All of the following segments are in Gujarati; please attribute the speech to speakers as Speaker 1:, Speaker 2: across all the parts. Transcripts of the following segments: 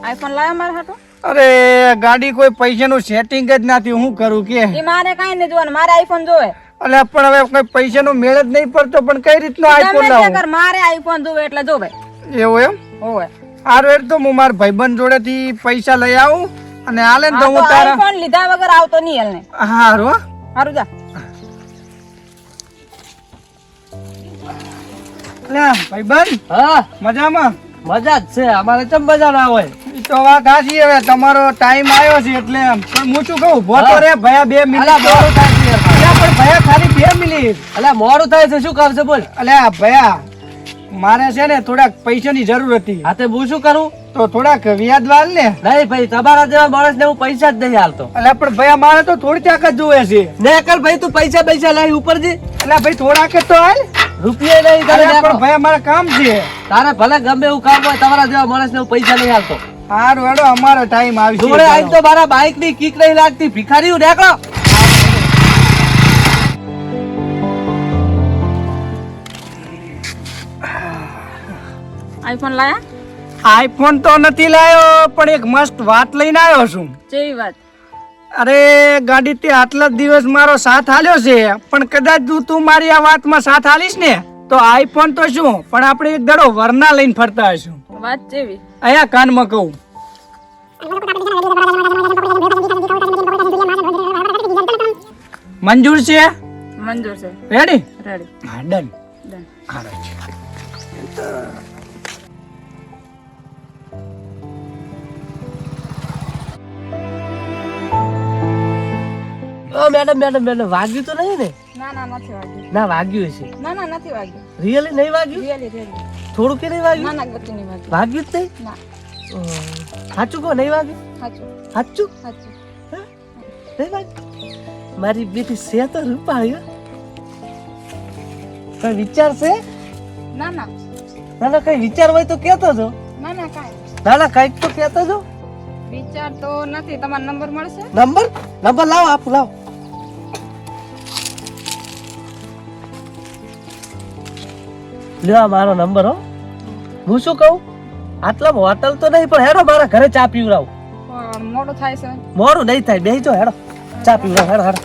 Speaker 1: આઈફોન લાયા મારા હાટો?
Speaker 2: અરે ગાડી કોઈ પૈસાનું સેટિંગ જ નથી, હું કરું કે?
Speaker 1: એ મારે કાઈ નહીં જોવાનું, મારે આઈફોન જોવે.
Speaker 2: અલે પણ હવે કોઈ પૈસાનો મેળ જ નહીં પડતો, પણ કઈ રીતનો આઈફોન
Speaker 1: ગમે તે
Speaker 2: લાવું?
Speaker 1: કર, મારે આઈફોન જોવે એટલે જોવે.
Speaker 2: એવું એમ?
Speaker 1: હોવે.
Speaker 2: હારું એટલે તો હું મારા ભાઈબંધ જોડેથી પૈસા લઈ આવું અને હાલે ને તો હું તારા
Speaker 1: આઈફોન લીધા વગર આવતો નહીં હાલને.
Speaker 2: હારું હો.
Speaker 1: હારું જા.
Speaker 2: લે ભાઈબંધ,
Speaker 3: હા
Speaker 2: મજામાં?
Speaker 3: મજા જ છે, અમારે ચમ મજા ના હોય.
Speaker 2: ઈ તો વાત સાચી, હવે તમારો ટાઈમ આવ્યો છે એટલે એમ. પણ હું શું કહું, ઉભો તો રે ભયા 2 મિનિટ.
Speaker 3: મોડું થાય છે યાર.
Speaker 2: અલ્યા પણ ભયા ખાલી 2 મિનિટ.
Speaker 3: અલા મોડું થાય છે, શું કામ છે બોલ.
Speaker 2: અલ્યા ભયા, મારે છે ને થોડાક પૈસાની જરૂર હતી,
Speaker 3: હા તે હું શું કરું?
Speaker 2: તો થોડાક વ્યાજ વાળ ને.
Speaker 3: નહીં ભાઈ, તમારા જેવા માણસ ને હું પૈસા જ નહીં હાલતો.
Speaker 2: અલ્યા પણ ભયા મારે તો થોડી તાકાત જોવે છે.
Speaker 3: ને કર ભાઈ, તું પૈસા લઈ ઉપર જી.
Speaker 2: અલ્યા ભાઈ થોડાક જ તો હાલ.
Speaker 3: રૂપિયા નહીં તારે.
Speaker 2: અલ્યા પણ ભયા મારે કામ છે.
Speaker 3: તારે ભલે ગમે એવું કામ હોય, તમારા જેવા માણસ ને હું પૈસા નહીં હાલતો.
Speaker 2: હારું હેડો, અમારો ટાઈમ આવી
Speaker 3: જોડે આઈ તો મારા બાઈક ની કિક નહીં લાગતી, ભિખારી નીકળો.
Speaker 1: આઈફોન લાયા?
Speaker 2: આઈફોન તો નથી લાયો, પણ એક મસ્ત વાત લઈને આવ્યો છું.
Speaker 1: જેવી વાત.
Speaker 2: અરે ગાડી તે આટલા જ દિવસ મારો સાથ આલ્યો છે, પણ કદાચ તું મારી આ વાતમાં સાથ આલીશ ને તો આઈફોન તો શું, પણ આપણે એક દડો વરના લઈને ફરતા હશું.
Speaker 1: વાત જેવી.
Speaker 2: અહીંયા કાનમાં કહું. મંજૂર છે?
Speaker 1: મંજૂર છે.
Speaker 2: રેડી?
Speaker 1: રેડી.
Speaker 2: હા ડન.
Speaker 1: ડન.
Speaker 3: મેડમ વાગ્યું તો નહીં ને?
Speaker 1: ના ના નથી વાગ્યું.
Speaker 3: ના વાગ્યું છે.
Speaker 1: ના ના નથી વાગ્યું.
Speaker 3: રિયલી નહીં વાગ્યું?
Speaker 1: Really really.
Speaker 3: થોડું કે નહીં
Speaker 1: ના
Speaker 3: વાગ્યું?
Speaker 1: ના ગતિ નહીં વાગ્યું.
Speaker 3: વાગ્યું જ નહીં?
Speaker 1: ના.
Speaker 3: સાચું કહો, નહીં વાગ્યું?
Speaker 1: સાચું
Speaker 3: સાચું
Speaker 1: સાચું.
Speaker 3: નહીં વાગ્યું? મારી બેટી છે તો રૂપાયો. કઈ વિચાર છે?
Speaker 1: ના ના
Speaker 3: ના ના, કઈ વિચાર હોય તો કેતો જો.
Speaker 1: ના ના કાંઈ
Speaker 3: ના ના, કઈક તો કેતો જો.
Speaker 1: વિચાર તો નથી. તમારો નંબર મળશે?
Speaker 3: નંબર લાવો, આપું લાવો. લ્યો મારો નંબર હો. હું શું કહું, આટલામાં હોટલ તો નહીં, પણ હેડો મારા ઘરે ચા પીવડાવું.
Speaker 1: પણ મોડું થાય છે.
Speaker 3: મોડું નહીં થાય, બેસી જાઓ, હેડો ચા પીવડાવું. હેડો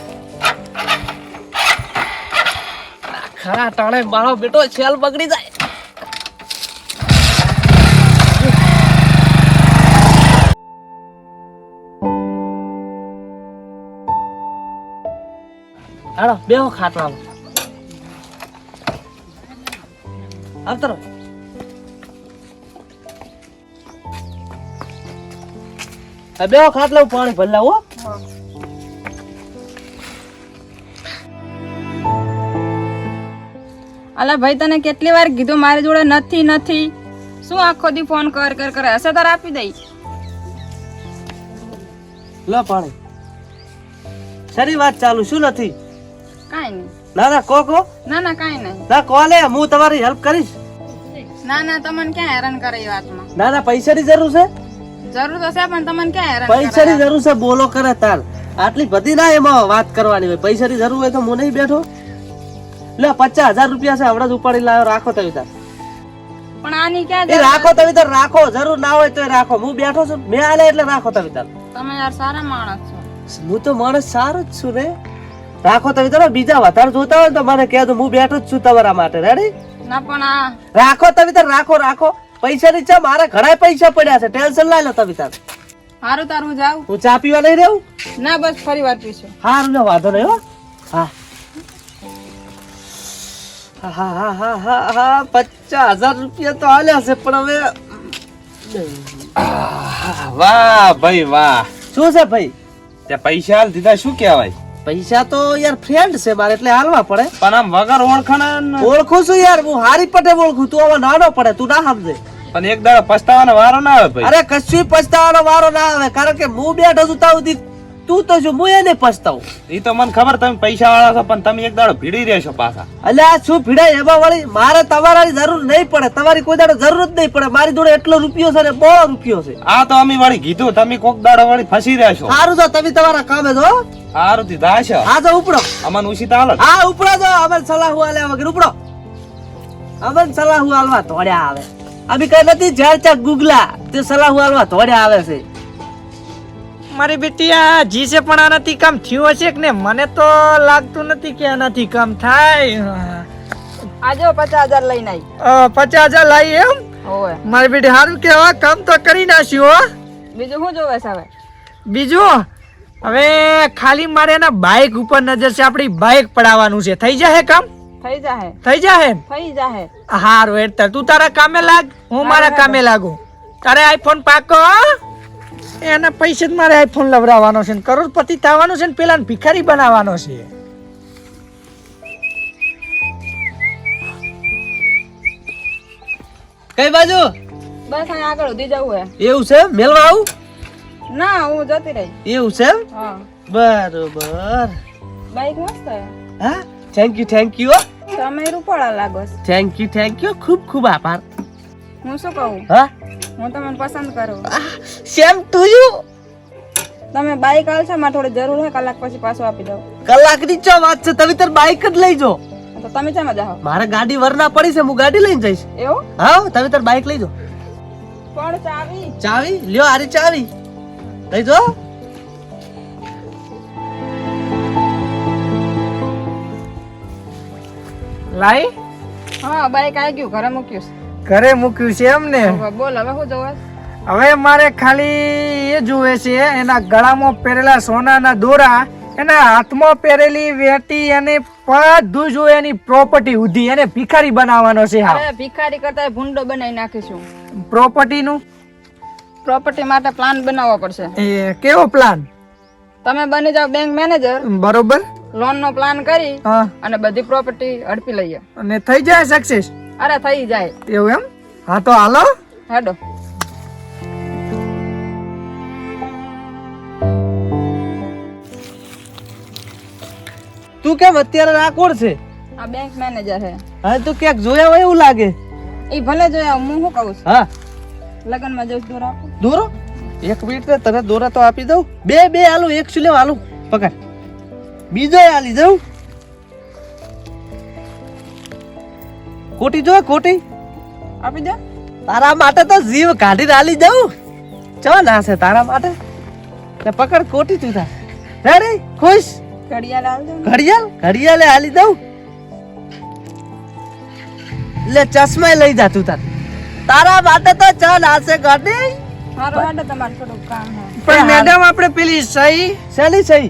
Speaker 3: ખરા ટાણે મારો બેટો છેલ બગડી જાય. હેડો બેહો ખાટલામાં. આવતો રહો. બેહો ખાટલા પાણી ભરી લાવો.
Speaker 1: અલા ભાઈ, તને કેટલી વાર કીધું મારી જોડે નથી નથી. શું આખો દી ફોન કર કર કરે? હશે તાર આપી દઈ.
Speaker 3: લો પાણી. સારી વાત ચાલુ, શું નથી?
Speaker 1: કાંઈ નહીં.
Speaker 3: ના ના કો
Speaker 1: ના ના કાંઈ નહીં.
Speaker 3: ના કોલે, હું તમારી હેલ્પ કરીશ.
Speaker 1: ના ના, તમને ક્યાં હેરાન કરે એ વાતમાં?
Speaker 3: ના ના, પૈસાની જરૂર છે?
Speaker 1: જરૂર તો છે, પણ તમને ક્યાં હેરાન કરે?
Speaker 3: પૈસાની જરૂર છે, બોલો કરે તાર. આટલી બધી ના એમાં વાત કરવાની હોય. પૈસાની જરૂર હોય તો હું નહીં બેઠો. લે 50,000 રૂપિયા છે, હમણાં જ ઉપાડી લાવ્યો. રાખો તમે તાર.
Speaker 1: પણ આની ક્યાં
Speaker 3: એ રાખો તમે તાર, રાખો. જરૂર ના હોય તો રાખો. હું બેઠો છું, મેં આલે એટલે રાખો તમે તાર.
Speaker 1: તમે યાર સારા માણસ છો.
Speaker 3: હું તો માણસ સારો જ છું ને. રાખો તમે તાર. બીજા વધારે જોતા હોય તો મને કહે દો, હું બેઠો જ છું તમારા માટે. રેડી?
Speaker 1: ના પણ આ
Speaker 3: રાખો તમે તાર, રાખો. પૈસાની ચા, મારે ઘણા પૈસા પડ્યા છે, ટેન્શન લઈ લો તમે તાર.
Speaker 1: હારું તાર હું જાઉં?
Speaker 3: હું ચા પીવા નહીં રહું?
Speaker 1: ના બસ ફરી વાર પીશું.
Speaker 3: હારું ને, વાંધો નહીં હો. હા 50,000 રૂપિયા તો હાલ્યા છે, પણ હવે
Speaker 4: વાહ ભાઈ વાહ.
Speaker 3: શું છે ભાઈ?
Speaker 4: તે પૈસા હાલ દીધા, શું કહેવાય?
Speaker 3: પૈસા તો યાર ફ્રેન્ડ છે મારે, એટલે હાલવા પડે.
Speaker 4: પણ આમ વગર ઓળખાણ
Speaker 3: ઓળખું છું યાર, હું હારી પટે ઓળખું. તું હવે નાનો પડે, તું ના સમજે.
Speaker 4: પણ એક દાડો પસ્તાવાનો વારો ના આવે ભાઈ.
Speaker 3: અરે કશું પછતાવાનો વારો ના આવે, કારણ કે હું બેઠો છું તાવ દી. તું તો જો, હું એને પછતાવું.
Speaker 4: એ તો મને ખબર તમે પૈસા વાળા છો, પણ તમે એક દાડો ભીડી રહેશો પાછા.
Speaker 3: અલ્યા શું ભીડાય એમાં વળી? મારે તમારી જરૂર નહીં પડે, તમારી કોઈ દાડો જરૂર જ નહીં પડે. મારી જોડે એટલો રૂપિયો છે ને, બહુ રૂપિયો છે.
Speaker 4: આ તો અમે વળી કીધું, તમે કોક દાડો વળી ફસી રહેશો.
Speaker 3: સારું તો તમે તમારા કામે જો.
Speaker 4: સારું થી દાશ
Speaker 3: હા જો ઉપડો.
Speaker 4: અમન ઉસીતા હાલો.
Speaker 3: હા ઉપડો જો. અમન સલાહ હાલ્યા વગર ઉપડો. અમન સલાહ હાલવા ધોડ્યા આવે. અભી કઈ નથી ઝાડ ચાક ગુગલા તે સલાહ હાલવા થોડે આવે છે.
Speaker 2: મારી બેટી આ જી છે પણ આનાથી કામ થયું હશે કે ને? મને તો લાગતું નથી કે આનાથી કામ થાય.
Speaker 1: આજો 50,000 લઈને આવી.
Speaker 2: 50,000 લાવી એમ?
Speaker 1: ઓય
Speaker 2: મારી બેટી સારું કેવા કામ તો કરી નાખ્યું હો.
Speaker 1: બીજું શું જોવે છે હવે?
Speaker 2: બીજું હવે ખાલી મારે એના બાઇક ઉપર નજર છે. આપણી બાઇક પડાવવાનું છે. થઈ જશે કામ?
Speaker 1: થઈ જાહે
Speaker 2: થઈ જશે.
Speaker 1: થઈ જાહે.
Speaker 2: હારું એટલે તું તારા કામે લાગ, હું મારા કામે લાગુ. તારે આઈફોન પાકો એના પૈસે જ મારે આઈફોન લવડાવવાનો છે ને કરોડપતિ થવાનો છે ને પેલા ભિખારી બનાવવાનો છે.
Speaker 3: કઈ બાજુ?
Speaker 1: બસ અહીં આગળ ઉધી જવું હે.
Speaker 3: એવું છે મેલવા આવું?
Speaker 1: ના હું જતી રહી.
Speaker 3: એવું છે એમ?
Speaker 1: હા
Speaker 3: બરોબર.
Speaker 1: બાઈક મસ્ત હે.
Speaker 3: હા થેન્ક યુ.
Speaker 1: તમે રૂપાળા લાગો છો.
Speaker 3: થેન્ક યુ ખૂબ ખૂબ આભાર.
Speaker 1: હું શું કહું?
Speaker 3: હા
Speaker 1: હું તમને પસંદ કરું.
Speaker 3: Same to you.
Speaker 1: તમે બાઈક આલશો મારે થોડી જરૂર હે, કલાક પછી પાછું આપી દઉં.
Speaker 3: કલાકની ચો વાત છે, તમે તાર બાઈક જ લઈ જો.
Speaker 1: તો તમે શેમાં જાઓ?
Speaker 3: મારે ગાડી વરના પડી છે, હું ગાડી લઈને જઈશ.
Speaker 1: એવું?
Speaker 3: હા તમે તાર બાઈક લઈ જો.
Speaker 1: પણ ચાવી?
Speaker 3: ચાવી લ્યો, આરી ચાવી લઈ જો.
Speaker 2: લાઈ
Speaker 1: હા બાઈક આવી ગયું, ઘરે મૂક્યું છે.
Speaker 2: ઘરે મૂક્યું છે એમ ને?
Speaker 1: હવે બોલ હવે શું જોવે?
Speaker 2: હવે મારે ખાલી એ જોવે છે એના ગળામાં પહેરેલા સોનાના દોરા, એના હાથમાં પહેરેલી વેટી અને બધું જો એની પ્રોપર્ટી ઉધી એને ભિખારી બનાવવાનો છે. હા
Speaker 1: અરે ભિખારી કરતા ભૂંડો બનાવી નાખીશું.
Speaker 2: પ્રોપર્ટી નું
Speaker 1: પ્રોપર્ટી માટે પ્લાન બનાવવો પડશે.
Speaker 2: એ કેવો પ્લાન?
Speaker 1: તમે બની જાવ બેંક મેનેજર,
Speaker 2: બરોબર.
Speaker 1: લોન નો પ્લાન કરી
Speaker 2: હા
Speaker 1: અને બધી પ્રોપર્ટી હડપી લઈએ.
Speaker 2: અને થઈ જાય સક્સેસ?
Speaker 1: અરે થઈ જાય.
Speaker 2: એવું એમ? હા તો હાલો.
Speaker 1: હેડો.
Speaker 3: તું કેમ અત્યારે આ કોણ છે?
Speaker 1: આ બેંક મેનેજર છે.
Speaker 3: હા તો ક્યાંક જોયા હોય એવું લાગે.
Speaker 1: એ ભલે જોયા, હું શું કહું છું,
Speaker 3: હા
Speaker 1: લગન માં જઈશ દોર આપો.
Speaker 3: દોરો એક મિનિટ ને તને દોરા તો આપી દઉં. બે આલુ એક શું લેવા આલુ પકડ. બીજો આલી દઉં. કોટી જો કોટી
Speaker 1: આપી દે.
Speaker 3: તારા માટે તો જીવ કાઢીને આલી દઉં. ચો ના છે તારા માટે. તે પકડ કોટી તું તાર. રેડી ખુશ?
Speaker 1: ઘડિયાળ આલજો.
Speaker 3: ઘડિયાળે આલી દઉં. લે ચશ્મા લઈ જા તું તાર. તારા માટે તો ચા નાસે ગાડી.
Speaker 1: મારો હેડો, તમારે થોડું કામ છે.
Speaker 2: પણ મેડમ આપણે પેલી સહી
Speaker 3: શેની સહી?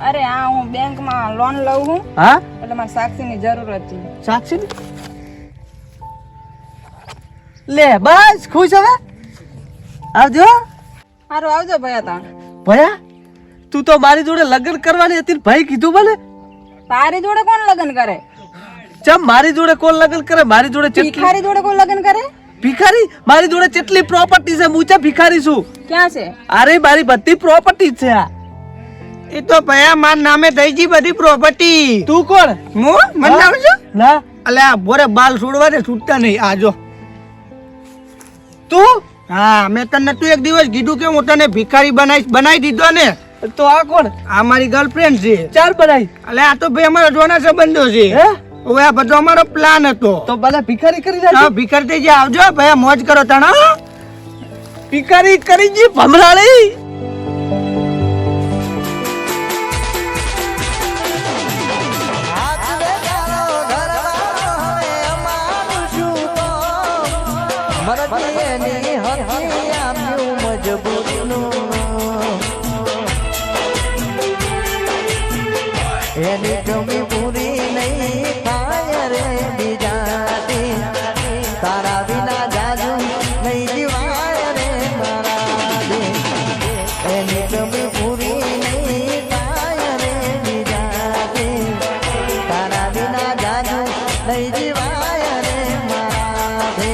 Speaker 1: અરે આ હું બેંક માં લોન લઉં છું
Speaker 3: હા
Speaker 1: એટલે મારે સાક્ષી ની જરૂર હતી.
Speaker 3: સાક્ષી લે બસ ખુશ હવે. આવજો.
Speaker 1: સારું આવજો ભયા તા.
Speaker 3: ભયા તું તો મારી જોડે લગ્ન કરવાની હતી ને ભાઈ કીધું મને.
Speaker 1: તારી જોડે કોણ લગ્ન કરે?
Speaker 3: ચમ મારી જોડે કોણ લગ્ન કરે? મારી જોડે
Speaker 1: ભિખારી જોડે કોણ લગ્ન કરે?
Speaker 3: ભિખારી? મારી જોડે કેટલી પ્રોપર્ટી છે, હું ચા ભિખારી છું?
Speaker 1: ક્યાં છે?
Speaker 3: અરે મારી બધી પ્રોપર્ટી છે. આ
Speaker 2: એ તો ભયા માર નામે થઈ ગઈ બધી પ્રોપર્ટી.
Speaker 3: તું કોણ?
Speaker 2: હું મને નામ છે?
Speaker 3: ના
Speaker 2: અલ્યા બોરે બાલ છોડવા દે, છૂટતા નહીં. આજો
Speaker 3: તું.
Speaker 2: હા મેં તને તું એક દિવસ કીધું કે હું તને ભિખારી બનાવી દીધો ને.
Speaker 3: તો આ કોણ?
Speaker 2: આ મારી ગર્લફ્રેન્ડ છે.
Speaker 3: ચાર બનાવી.
Speaker 2: અલ્યા આ તો ભાઈ અમારા જોના સંબંધો છે.
Speaker 3: હે
Speaker 2: હવે આ બધો અમારો પ્લાન હતો.
Speaker 3: તો બધા ભિખારી કરી
Speaker 2: હા
Speaker 3: નાખી.
Speaker 2: ભિખારી થઈ જાય. આવજો ભયા, મોજ કરો તણ.
Speaker 3: ભિખારી કરી જી ભમરાળી.
Speaker 5: એની કમી પૂરી નહીં થાય રે બીજાથી, તારા વિના જાજુ નહીં જીવાય રે મારા દે. એની કમી પૂરી નહીં થાય રે બીજાથી, તારા વિના જાજુ નહીં જીવાય રે મારા દે.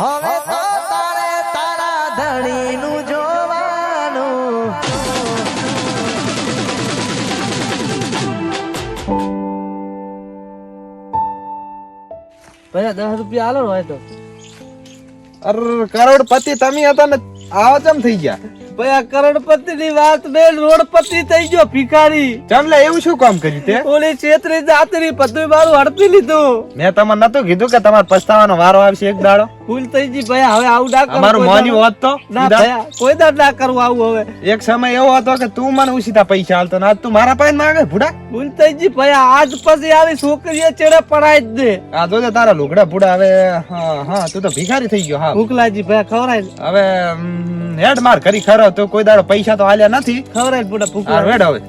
Speaker 5: હવે તો તારે તારા ધણીનું જોવાનું.
Speaker 3: ભયા 10 રૂપિયા આલો હોય તો.
Speaker 4: અર કરોડપતિ તમે હતા ને આવા ચમ થઈ ગયા?
Speaker 3: ભાઈ આ કરોડપતિ ની વાત બેન રોડપતિ થઈ ગયો ભિખારી.
Speaker 4: ચમલે એવું શું કામ કર્યું તે?
Speaker 3: ઓલી છેતરી જાતરી બધું મારું હડપી લીધું.
Speaker 4: મેં તમને નતું કીધું કે તમારે પસ્તાવાનો વારો આવશે એક દાડો?
Speaker 3: ભૂલ થઈ ગઈ ભાઈ, હવે આવું ના કરું.
Speaker 4: અમારું
Speaker 3: કોઈ
Speaker 4: મોન્યું
Speaker 3: દાડો.
Speaker 4: હોત તો
Speaker 3: ના ભાઈ કોઈ દાડ ના કરવું આવું હવે.
Speaker 4: એક સમય એવો હતો કે તું મને ઉસીતા પૈસા આલતો ને આજ તું મારા પાસે માંગે ભૂડા.
Speaker 3: ભૂલ થઈ ગઈ ભાઈ, આજ પછી આવી છોકરીએ ચેડે પડાય જ દે.
Speaker 4: આ જોજે તારા લુગડા ભૂડા હવે. હા તું તો ભિખારી થઈ ગયો. હા
Speaker 3: ભૂખલાજી ભાઈ ખવરાય
Speaker 4: હવે હેડ માર કરી ખરો તો કોઈ દાડો પૈસા તો આલ્યા નથી.
Speaker 3: ખવરાય બુડા
Speaker 4: હા
Speaker 3: ભૂખલા.
Speaker 4: હેડ હવે.